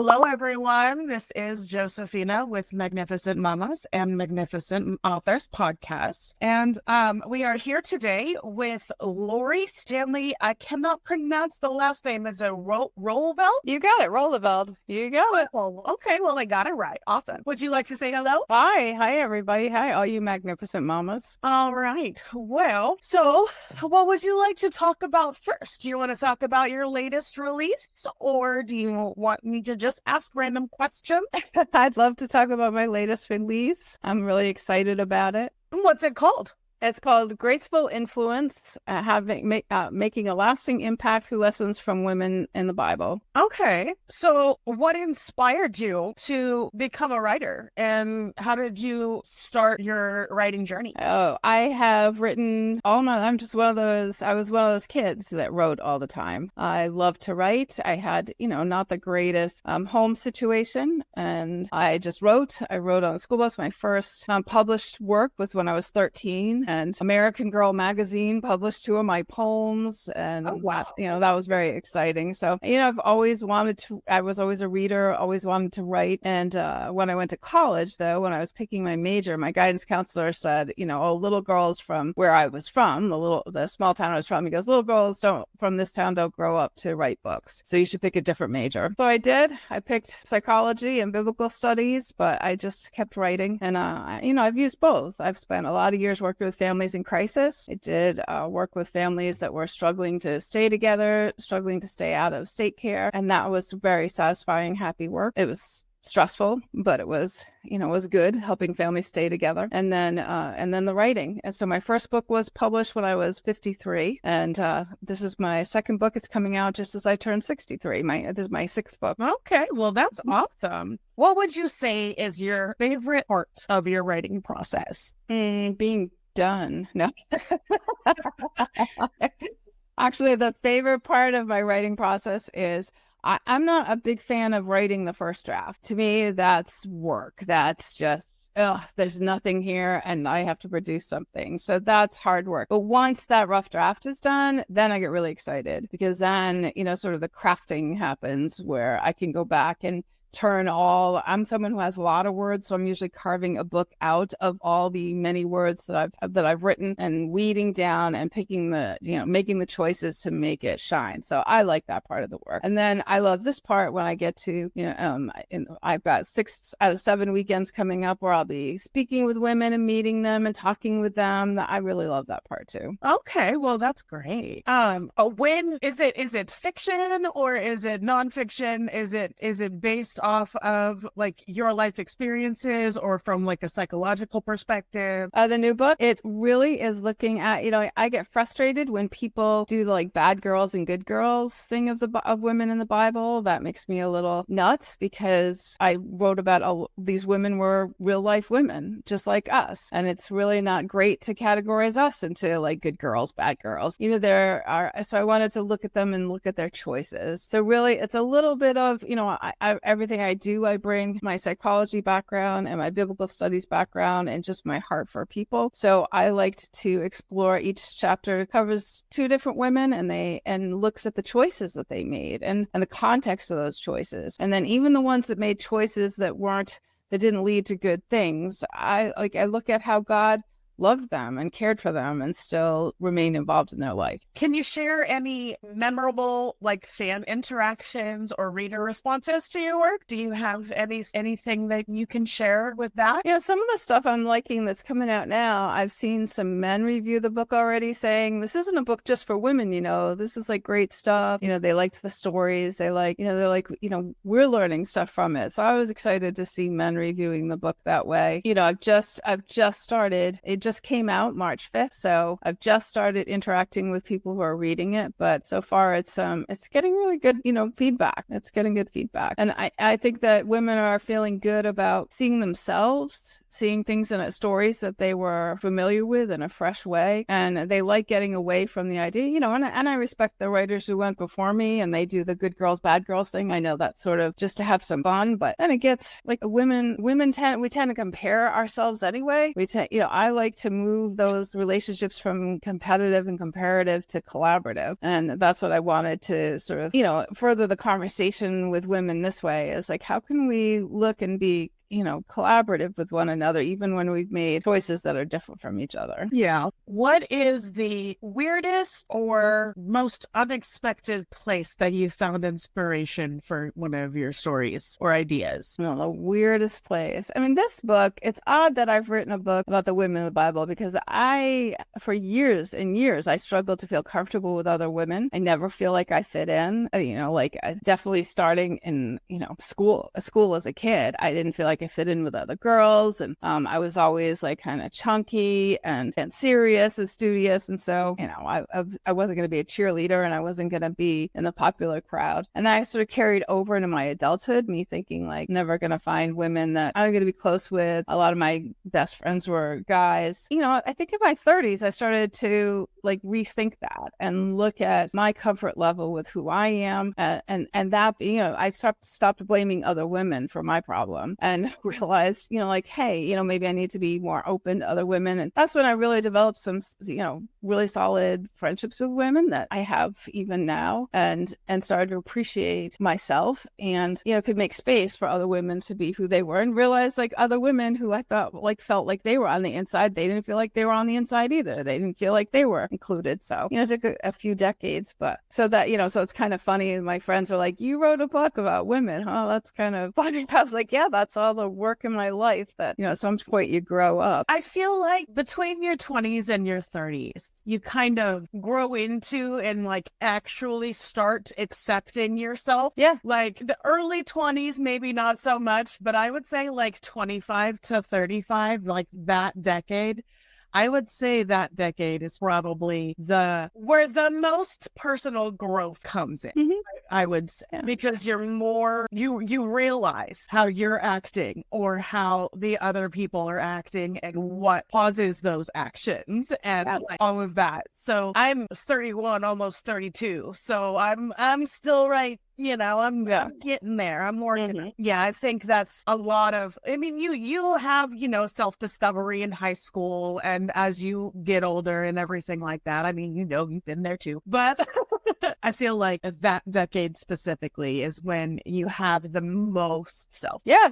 Hello, everyone. This is Josephina with Magnificent Mommas and Magnificent Authors podcast. And we are here today with Lori Stanley. I cannot pronounce the last name. Is it Roeleveld? You got it, Roeleveld. You got it. Oh, okay. Well, I got it right. Awesome. Would you like to say hello? Hi, everybody. Hi, all you magnificent mamas. All right. Well, so what would you like to talk about first? Do you want to talk about your latest release, or do you want me to just ask random questions? I'd love to talk about my latest release. I'm really excited about it. What's it called? It's called Graceful Influence, making a lasting impact through lessons from women in the Bible. Okay. So what inspired you to become a writer, and how did you start your writing journey? Oh, I have written I was one of those kids that wrote all the time. I love to write. I had, not the greatest home situation, and I just wrote. I wrote on the school bus. My first published work was when I was 13. And American Girl magazine published 2 of my poems. And Oh, wow. that was very exciting. So, I've always wanted to, I was always a reader, always wanted to write. And when I went to college, though, when I was picking my major, my guidance counselor said, little girls from where I was from, the small town I was from, he goes, little girls from this town don't grow up to write books. So you should pick a different major. So I did. I picked psychology and biblical studies, but I just kept writing. And, I've used both. I've spent a lot of years working with families in crisis. I did work with families that were struggling to stay together, struggling to stay out of state care. And that was very satisfying, happy work. It was stressful, but it was good, helping families stay together. And then the writing. And so my first book was published when I was 53. And this is my second book. It's coming out just as I turned 63. This is my 6th book. Okay. Well, that's awesome. What would you say is your favorite part of your writing process? Being done. No. Actually, the favorite part of my writing process is I'm not a big fan of writing the first draft. To me, that's work. That's just, there's nothing here and I have to produce something. So that's hard work. But once that rough draft is done, then I get really excited, because then, sort of the crafting happens where I can go back and I'm someone who has a lot of words, so I'm usually carving a book out of all the many words that I've written, and weeding down and picking making the choices to make it shine. So I like that part of the work. And then I love this part when I get to, I've got 6 out of 7 weekends coming up where I'll be speaking with women and meeting them and talking with them. I really love that part too. Okay, well, that's great. When is it fiction or is it nonfiction? Is it based off of like your life experiences or from like a psychological perspective? The new book, it really is looking at, I get frustrated when people do the like bad girls and good girls thing of women in the Bible. That makes me a little nuts, because I wrote about these women were real life women just like us, and it's really not great to categorize us into like good girls, bad girls. So I wanted to look at them and look at their choices. So really, it's a little bit of, everything I do, I bring my psychology background and my biblical studies background and just my heart for people. So I liked to explore each chapter. It covers 2 different women, and looks at the choices that they made and the context of those choices. And then even the ones that made choices that didn't lead to good things, I look at how God loved them and cared for them and still remained involved in their life. Can you share any memorable like fan interactions or reader responses to your work? Do you have anything that you can share with that? Yeah, some of the stuff I'm liking that's coming out now, I've seen some men review the book already saying, this isn't a book just for women, this is like great stuff. They liked the stories. They're like, we're learning stuff from it. So I was excited to see men reviewing the book that way. I've just started. It just came out March 5th. So I've just started interacting with people who are reading it. But so far it's getting really good, feedback. It's getting good feedback. And I think that women are feeling good about seeing themselves seeing things in stories that they were familiar with in a fresh way. And they like getting away from the idea, and I respect the writers who went before me and they do the good girls, bad girls thing. I know that's sort of just to have some fun, but then it gets like we tend to compare ourselves anyway. I like to move those relationships from competitive and comparative to collaborative. And that's what I wanted to sort of, further the conversation with women this way, is like, how can we look and be collaborative with one another, even when we've made choices that are different from each other. Yeah. What is the weirdest or most unexpected place that you found inspiration for one of your stories or ideas? Well, the weirdest place. I mean, this book, it's odd that I've written a book about the women in the Bible, because for years and years, I struggled to feel comfortable with other women. I never feel like I fit in, definitely starting in, school as a kid, I didn't feel like I fit in with other girls. And I was always like kind of chunky and serious and studious. And so, I wasn't going to be a cheerleader, and I wasn't going to be in the popular crowd. And that I sort of carried over into my adulthood, me thinking like, never going to find women that I'm going to be close with. A lot of my best friends were guys. I think in my 30s, I started to like rethink that and look at my comfort level with who I am. And that, I stopped blaming other women for my problem, and realized, hey, maybe I need to be more open to other women. And that's when I really developed some, really solid friendships with women that I have even now, and started to appreciate myself, and, could make space for other women to be who they were, and realize like other women who I thought like felt like they were on the inside, they didn't feel like they were on the inside either. They didn't feel like they were included. So, it took a few decades, but so that, so it's kind of funny. My friends are like, you wrote a book about women, huh? That's kind of funny. I was like, yeah, that's all the work in my life that, at some point you grow up. I feel like between your 20s and your 30s, you kind of grow into and like actually start accepting yourself. Yeah. Like the early 20s, maybe not so much, but I would say like 25 to 35, like that decade. I would say that decade is probably where the most personal growth comes in. Mm-hmm. I would say, because you're more, you realize how you're acting or how the other people are acting and what causes those actions and like all of that. So I'm 31, almost 32. So I'm still right. I'm getting there. I'm working. Mm-hmm. Yeah, I think that's a lot of, you have, self-discovery in high school and as you get older and everything like that. You've been there too. But I feel like that decade specifically is when you have the most self. Yeah.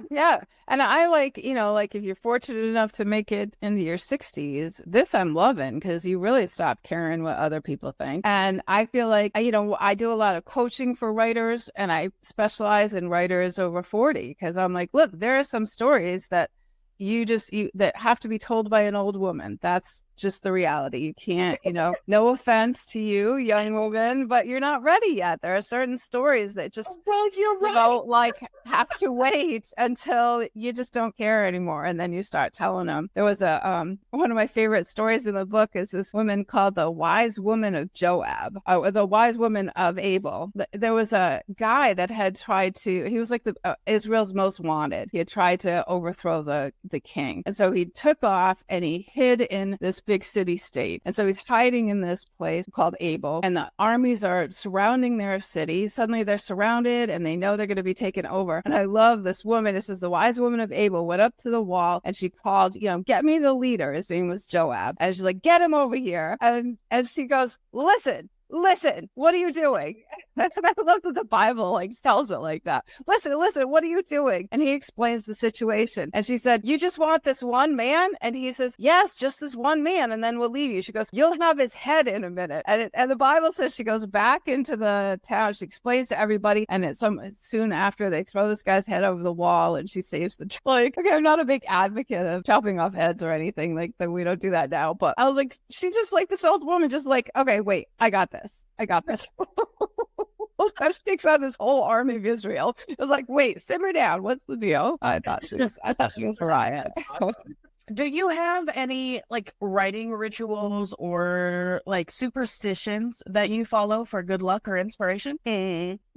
And I like, if you're fortunate enough to make it into your 60s, this I'm loving, because you really stop caring what other people think. And I feel like, I do a lot of coaching for writers, and I specialize in writers over 40, because I'm like, look, there are some stories that that have to be told by an old woman. That's just the reality. You can't, no offense to you, young woman, but you're not ready yet. There are certain stories that just you're right. Have to wait until you just don't care anymore, and then you start telling them. There was one of my favorite stories in the book is this woman called the Wise Woman of Joab, or the Wise Woman of Abel. There was a guy that had tried to. He was like Israel's most wanted. He had tried to overthrow the king, and so he took off and he hid in this big city state. And so he's hiding in this place called Abel, and the armies are surrounding their city. Suddenly they're surrounded and they know they're going to be taken over. And I love this woman. This is the Wise Woman of Abel, went up to the wall and she called, get me the leader. His name was Joab. And she's like, get him over here. And she goes, listen, what are you doing? And I love that the Bible tells it like that. Listen, what are you doing? And he explains the situation. And she said, you just want this one man? And he says, yes, just this one man, and then we'll leave you. She goes, you'll have his head in a minute. And the Bible says she goes back into the town. She explains to everybody. And soon after, they throw this guy's head over the wall and she saves the okay, I'm not a big advocate of chopping off heads or anything like that. We don't do that now. But I was like, she just this old woman just okay, wait, I got this. She takes on this whole army of Israel. It was like, wait, simmer down. What's the deal? I thought she was Mariah. Do you have any writing rituals or superstitions that you follow for good luck or inspiration?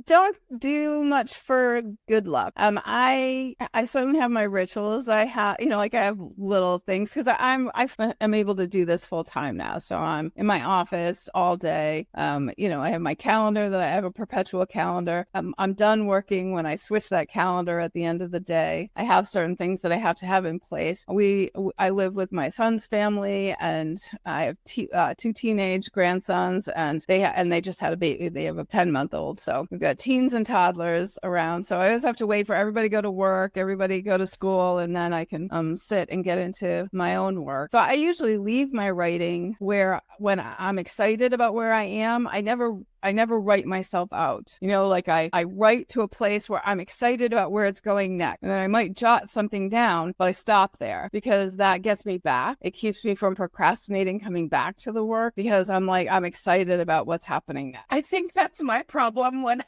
Don't do much for good luck. I certainly have my rituals. I have, I have little things because I'm able to do this full time now. So I'm in my office all day. I have my calendar that I have a perpetual calendar. I'm done working when I switch that calendar at the end of the day. I have certain things that I have to have in place. We I live with my son's family, and I have two teenage grandsons, and they just had a baby. They have a 10-month-old. So we've got teens and toddlers around. So I always have to wait for everybody to go to work, everybody go to school, and then I can sit and get into my own work. So I usually leave my writing when I'm excited about where I am. I never write myself out. Like I write to a place where I'm excited about where it's going next. And then I might jot something down, but I stop there because that gets me back. It keeps me from procrastinating coming back to the work because I'm excited about what's happening next. I think that's my problem when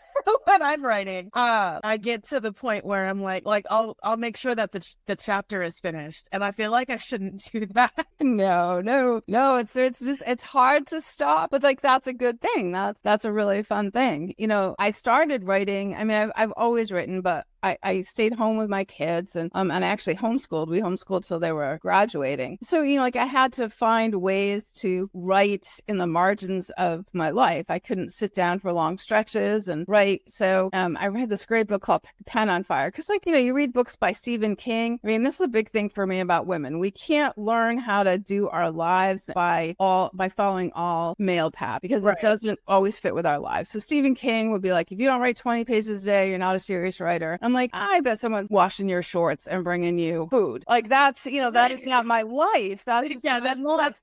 when I'm writing. I get to the point where I'm like I'll make sure that the chapter is finished, and I feel like I shouldn't do that. No. It's hard to stop, but that's a good thing. That's a really fun thing. I started writing. I mean, I've always written, but I stayed home with my kids and I actually homeschooled. We homeschooled till they were graduating. So, I had to find ways to write in the margins of my life. I couldn't sit down for long stretches and write. So I read this great book called Pen on Fire. Because you read books by Stephen King. I mean, this is a big thing for me about women. We can't learn how to do our lives by following all male paths because It doesn't always fit with our lives. So Stephen King would be like, if you don't write 20 pages a day, you're not a serious writer. I'm like, I bet someone's washing your shorts and bringing you food. That's, that is not my life. That's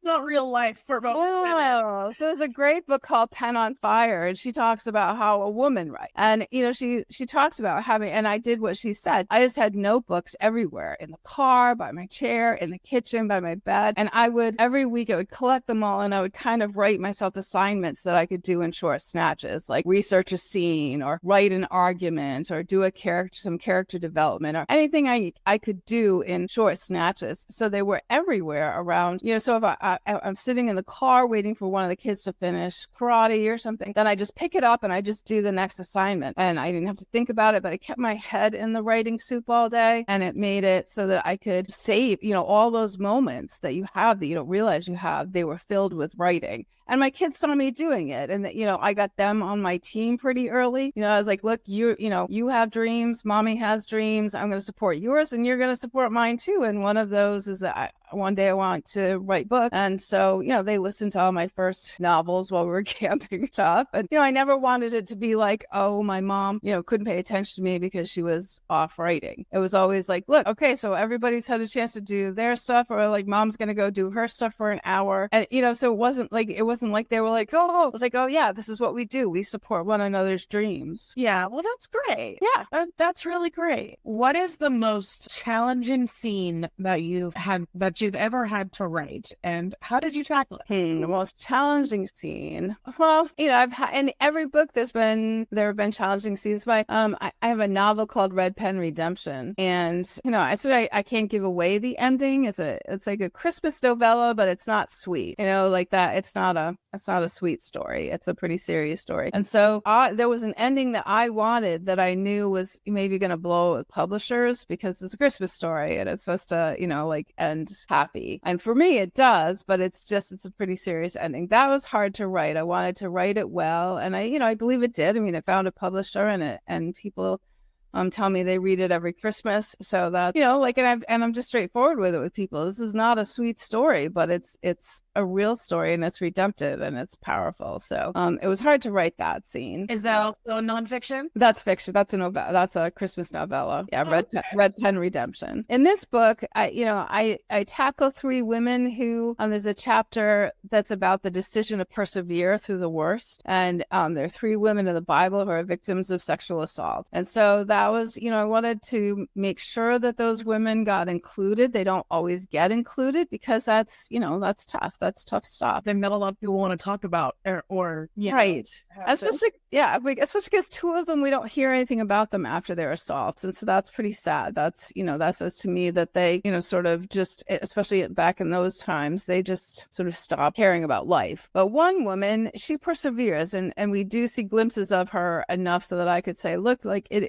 not real life for most women. So there's a great book called Pen on Fire, and she talks about how a woman writes. And, she talks about having, and I did what she said. I just had notebooks everywhere, in the car, by my chair, in the kitchen, by my bed. And every week I would collect them all, and I would kind of write myself assignments that I could do in short snatches, like research a scene or write an argument or do some character development or anything I could do in short snatches. So they were everywhere around, so if I'm sitting in the car waiting for one of the kids to finish karate or something, then I just pick it up and I just do the next assignment. And I didn't have to think about it, but I kept my head in the writing soup all day, and it made it so that I could save, all those moments that you have that you don't realize you have, they were filled with writing. And my kids saw me doing it. And, I got them on my team pretty early. I was like, look, you have dreams. Mommy has dreams. I'm going to support yours and you're going to support mine too. And one of those is that one day I want to write books. And so, they listened to all my first novels while we were camping stuff. And, I never wanted it to be like, oh, my mom, couldn't pay attention to me because she was off writing. It was always like, look, okay, so everybody's had a chance to do their stuff, or like mom's going to go do her stuff for an hour. And, so it wasn't like they were like, oh, it was like, oh yeah, this is what we do. We support one another's dreams. Yeah. Well, that's great. Yeah. That's really great. What is the most challenging scene that you've ever had to write, and how did you tackle it? The most challenging scene. Well, I've had in every book there have been challenging scenes. I have a novel called Red Pen Redemption, and I can't give away the ending. It's like a Christmas novella, but it's not sweet. Like that. It's not a sweet story. It's a pretty serious story. And so there was an ending that I wanted that I knew was maybe going to blow with publishers because it's a Christmas story and it's supposed to, end happy. And for me, it does, but it's a pretty serious ending. That was hard to write. I wanted to write it well. And I believe it did. I mean, it found a publisher and people tell me they read it every Christmas. So that, and I'm just straightforward with it with people. This is not a sweet story, but it's a real story and it's redemptive and it's powerful. So it was hard to write that scene. Is that also nonfiction? That's fiction. That's a novella. That's a Christmas novella. Yeah, Okay. Red Pen Redemption. In this book, I tackle three women who there's a chapter that's about the decision to persevere through the worst. And there are three women in the Bible who are victims of sexual assault. And so that was, I wanted to make sure that those women got included. They don't always get included because that's tough. That's tough stuff. Thing that a lot of people want to talk about or right. Especially because two of them, we don't hear anything about them after their assaults. And so that's pretty sad. That's, that says to me that they, sort of just, especially back in those times, they just sort of stopped caring about life. But one woman, she perseveres and we do see glimpses of her enough so that I could say, look,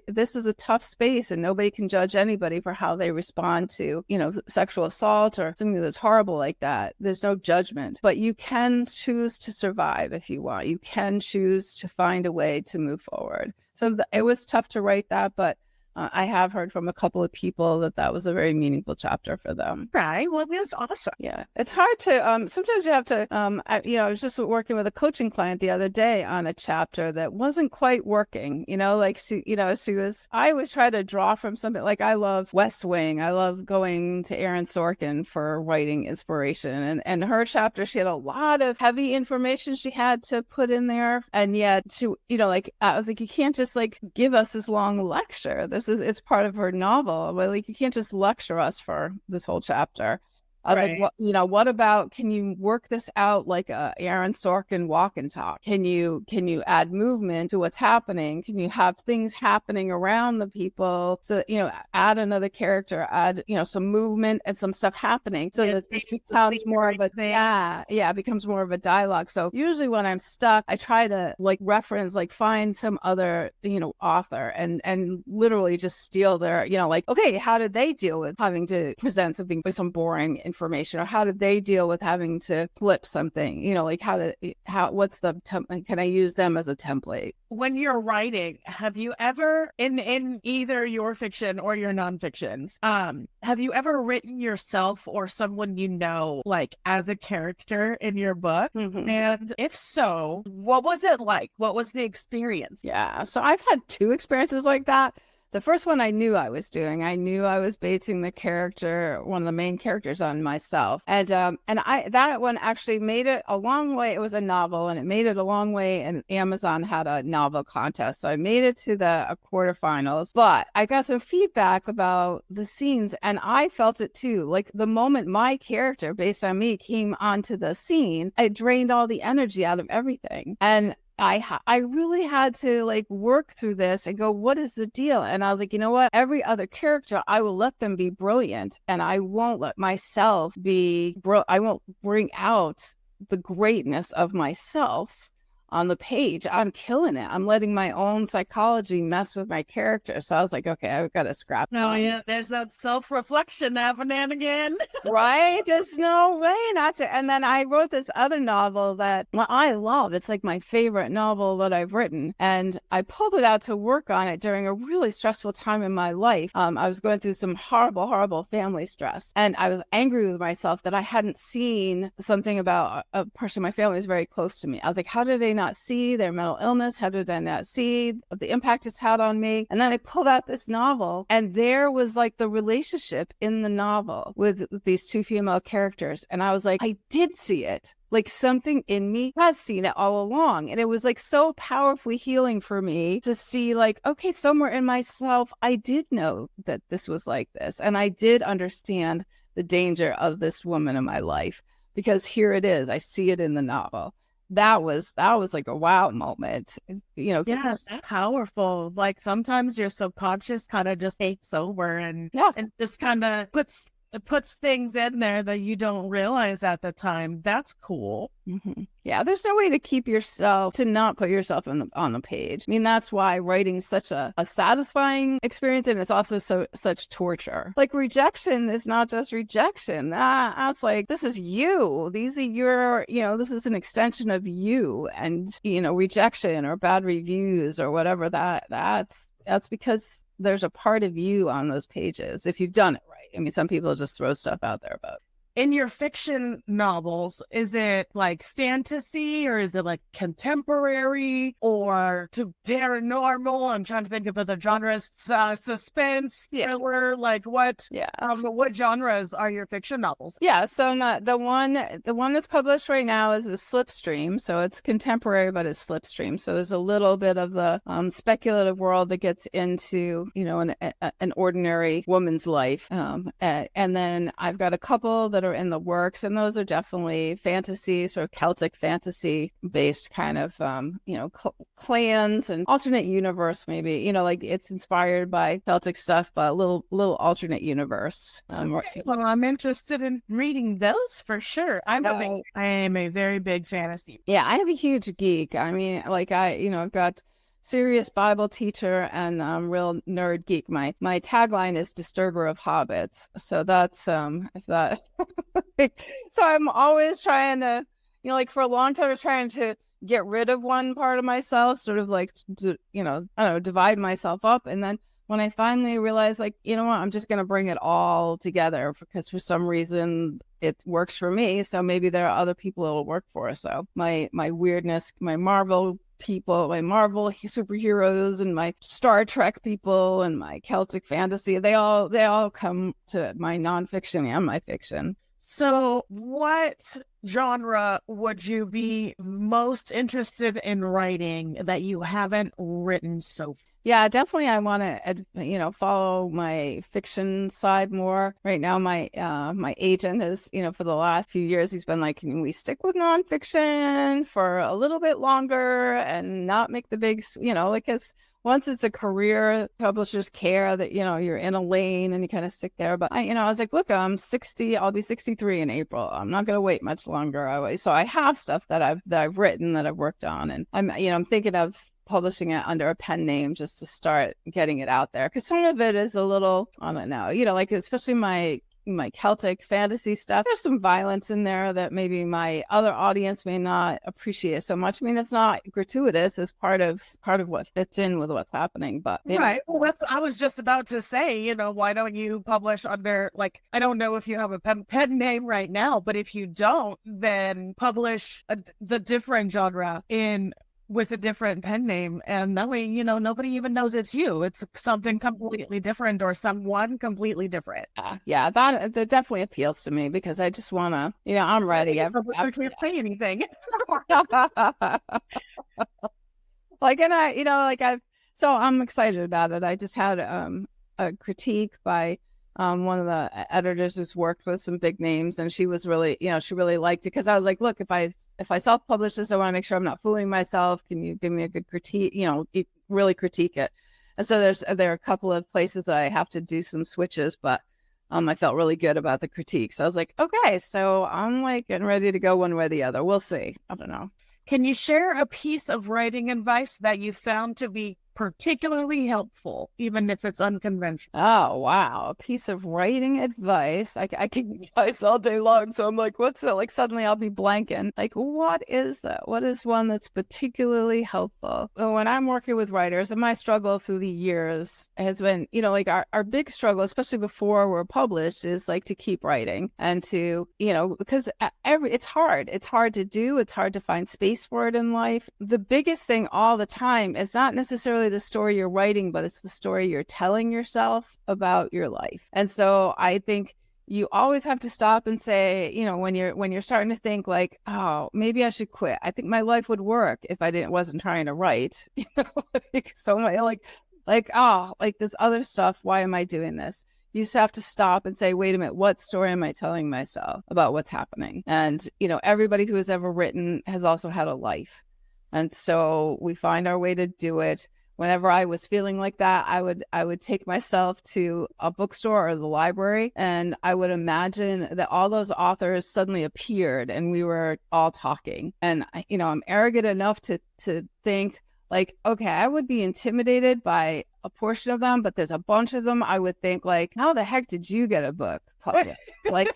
this is a tough space and nobody can judge anybody for how they respond to, sexual assault or something that's horrible like that. There's no judgment, but you can choose to survive if you want. You can choose to find a way to move forward. So it was tough to write that, but I have heard from a couple of people that was a very meaningful chapter for them. Right. Well, that's awesome. Yeah, it's hard to sometimes you have to I was just working with a coaching client the other day on a chapter that wasn't quite working, like I always try to draw from something. Like, I love West Wing. I love going to Aaron Sorkin for writing inspiration, and her chapter, she had a lot of heavy information she had to put in there, and yet she, I was like, you can't just like give us this long lecture. It's part of her novel, but like, you can't just lecture us for this whole chapter. I was Right. like, what about, can you work this out like a Aaron Sorkin walk and talk? Can you add movement to what's happening? Can you have things happening around the people? So, add another character, add, some movement and some stuff happening so that this becomes more of a, it becomes more of a dialogue. So usually when I'm stuck, I try to like reference, like find some other, author and literally just steal their, like, okay, how did they deal with having to present something with some boring information, or how did they deal with having to flip something, like what's the can I use them as a template? When you're writing, have you ever, in either your fiction or your nonfictions, have you ever written yourself or someone like as a character in your book? Mm-hmm. And if so, what was it like? What was the experience? Yeah, so I've had 2 experiences like that. The first one I knew I was doing. I knew I was basing the character, one of the main characters, on myself. And that one actually made it a long way. It was a novel, and it made it a long way. And Amazon had a novel contest, so I made it to the quarterfinals. But I got some feedback about the scenes, and I felt it too. Like, the moment my character, based on me, came onto the scene, it drained all the energy out of everything. And I really had to like work through this and go, what is the deal? And I was like, you know what? Every other character, I will let them be brilliant, and I won't let myself I won't bring out the greatness of myself on the page. I'm killing it. I'm letting my own psychology mess with my character. So I was like, okay, I've got to scrap. Oh, yeah, there's that self-reflection happening again. Right? There's no way not to. And then I wrote this other novel that I love. It's like my favorite novel that I've written. And I pulled it out to work on it during a really stressful time in my life. I was going through some horrible, horrible family stress. And I was angry with myself that I hadn't seen something about a person in my family is very close to me. I was like, how did they not see their mental illness? How did I not see the impact it's had on me? And then I pulled out this novel, and there was like the relationship in the novel with these 2 female characters. And I was like, I did see it. Like, something in me has seen it all along. And it was like so powerfully healing for me to see, like, okay, somewhere in myself, I did know that this was like this. And I did understand the danger of this woman in my life, because here it is. I see it in the novel. That was like a wow moment, Yeah, that's powerful. Like, sometimes your subconscious kind of just takes over and just kind of puts things in there that you don't realize at the time. That's cool. Mm-hmm. Yeah, there's no way to not put yourself on the page. I mean, that's why writing is such a satisfying experience, and it's also such torture. Like, rejection is not just rejection. That's like, this is you. These are your, this is an extension of you. And, rejection or bad reviews or whatever, that's because there's a part of you on those pages, if you've done it right. I mean, some people just throw stuff out there, but in your fiction novels, is it like fantasy, or is it like contemporary, or to paranormal? I'm trying to think of other genres. Suspense, thriller, like what? Yeah. What genres are your fiction novels? Yeah. So the one that's published right now is a slipstream. So it's contemporary, but it's slipstream. So there's a little bit of the speculative world that gets into an ordinary woman's life. And then I've got a couple that are in the works, and those are definitely fantasy, sort of Celtic fantasy based kind of clans and alternate universe, maybe, like it's inspired by Celtic stuff, but a little alternate universe. Okay. Well, I'm interested in reading those for sure. I am a very big fantasy. Yeah, I am a huge geek. I mean, like I've got serious Bible teacher and real nerd geek. My tagline is disturber of hobbits. So that's that. So I'm always trying to, like for a long time I was trying to get rid of one part of myself, sort of like, I don't know, divide myself up. And then when I finally realized, like, you know what, I'm just going to bring it all together because for some reason it works for me. So maybe there are other people it'll work for. So my weirdness, my Marvel people, my Marvel superheroes and my Star Trek people and my Celtic fantasy, they all come to my nonfiction and my fiction. So what genre would you be most interested in writing that you haven't written so far? Yeah, definitely. I want to, follow my fiction side more. Right now, my agent has, for the last few years, he's been like, can we stick with nonfiction for a little bit longer and not make the big, once it's a career, publishers care that, you're in a lane and you kind of stick there. But I was like, look, I'm 60, I'll be 63 in April. I'm not going to wait much longer. So I have stuff that I've written, that I've worked on. And I'm thinking of publishing it under a pen name just to start getting it out there. Because some of it is a little, I don't know, especially my Celtic fantasy stuff, there's some violence in there that maybe my other audience may not appreciate so much. I mean, it's not gratuitous. It's part of what fits in with what's happening. But right. Well, I was just about to say, why don't you publish under, like, I don't know if you have a pen name right now, but if you don't, then publish the different genre with a different pen name, and that way, nobody even knows it's you. It's something completely different or someone completely different. Yeah, that definitely appeals to me because I just want to, I'm ready. I can't say anything. So I'm excited about it. I just had a critique by one of the editors who's worked with some big names, and she was really, she really liked it because I was like, look, if I self-publish this, I want to make sure I'm not fooling myself. Can you give me a good critique? Really critique it. And so there are a couple of places that I have to do some switches, but I felt really good about the critique. So I was like, okay, so I'm like getting ready to go one way or the other. We'll see. I don't know. Can you share a piece of writing advice that you found to be particularly helpful, even if it's unconventional? Oh, wow. A piece of writing advice. I can advice all day long. So I'm like, what's that? Like suddenly I'll be blanking. Like, what is that? What is one that's particularly helpful? Well, when I'm working with writers, and my struggle through the years has been, our big struggle, especially before we're published, is like to keep writing and to, because it's hard. It's hard to do. It's hard to find space for it in life. The biggest thing all the time is not necessarily the story you're writing, but it's the story you're telling yourself about your life. And so I think you always have to stop and say, when you're starting to think like, oh, maybe I should quit. I think my life would work if I wasn't trying to write. So like this other stuff. Why am I doing this? You just have to stop and say, wait a minute, what story am I telling myself about what's happening? And, everybody who has ever written has also had a life. And so we find our way to do it. Whenever I was feeling like that, I would take myself to a bookstore or the library, and I would imagine that all those authors suddenly appeared and we were all talking. And, I'm arrogant enough to think like, okay, I would be intimidated by a portion of them, but there's a bunch of them I would think like, how the heck did you get a book published? Like,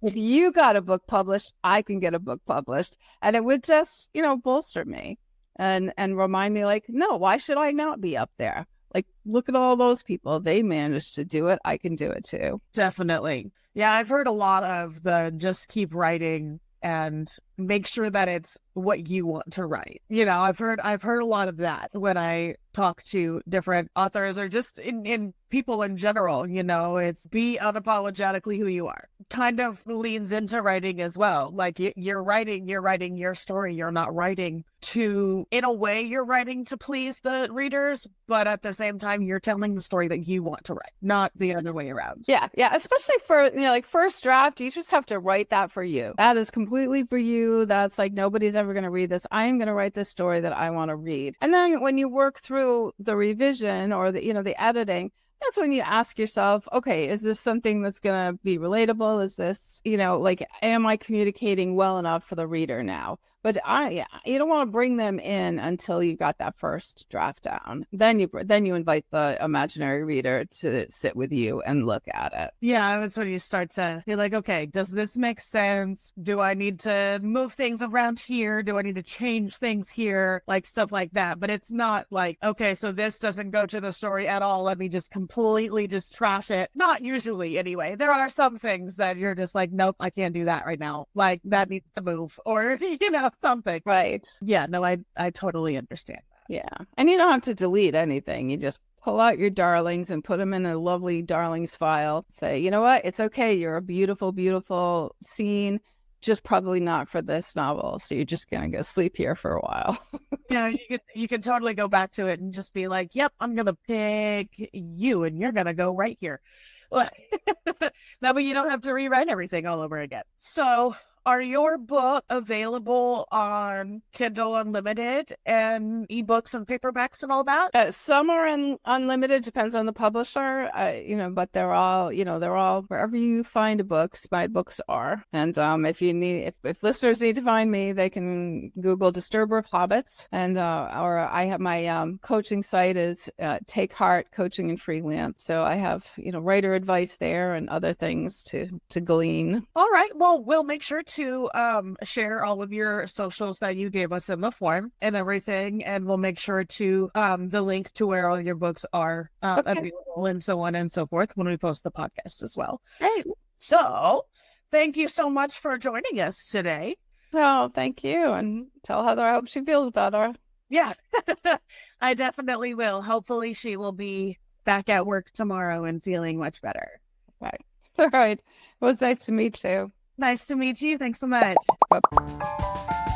if you got a book published, I can get a book published. And it would just, bolster me. And remind me like, no, why should I not be up there? Like, look at all those people. They managed to do it. I can do it too. Definitely. Yeah, I've heard a lot of the just keep writing and make sure that it's what you want to write. I've heard a lot of that when I talk to different authors or just in people in general. It's be unapologetically who you are. Kind of leans into writing as well. Like you're writing your story. You're not writing in a way you're writing to please the readers, but at the same time you're telling the story that you want to write, not the other way around. Yeah, especially for like first draft, you just have to write that for you. That is completely for you. That's like nobody's ever going to read this. I am going to write this story that I want to read. And then when you work through the revision or the the editing, That's when you ask yourself, okay, is this something that's going to be relatable? Is this, like, am I communicating well enough for the reader now? But you don't want to bring them in until you got that first draft down. Then you invite the imaginary reader to sit with you and look at it. Yeah, that's when you start to be like, okay, does this make sense? Do I need to move things around here? Do I need to change things here? Like stuff like that. But it's not like, okay, so this doesn't go to the story at all. Let me just completely just trash it. Not usually, anyway. There are some things that you're just like, nope, I can't do that right now. Like that needs to move, or something. Right. Yeah, no, I totally understand that. Yeah. And you don't have to delete anything. You just pull out your darlings and put them in a lovely darlings file. Say, you know what? It's okay. You're a beautiful, beautiful scene. Just probably not for this novel. So you're just going to go sleep here for a while. Yeah, you can totally go back to it and just be like, yep, I'm going to pick you and you're going to go right here. That way you don't have to rewrite everything all over again. So are your book available on Kindle Unlimited and ebooks and paperbacks and all that? Some are in unlimited, depends on the publisher, but they're all wherever you find books, my books are. And if listeners need to find me, they can Google Disturber of Hobbits, and or I have my coaching site is Take Heart Coaching and Freelance. So I have writer advice there and other things to glean. All right, well, we'll make sure to share all of your socials that you gave us in the form and everything, and we'll make sure to the link to where all your books are available and so on and so forth when we post the podcast as well. Great. So thank you so much for joining us today. Well, thank you, and tell Heather I hope she feels better. Yeah. I definitely will. Hopefully she will be back at work tomorrow and feeling much better. Right. All right. It was nice to meet you. Nice to meet you. Thanks so much. Bye.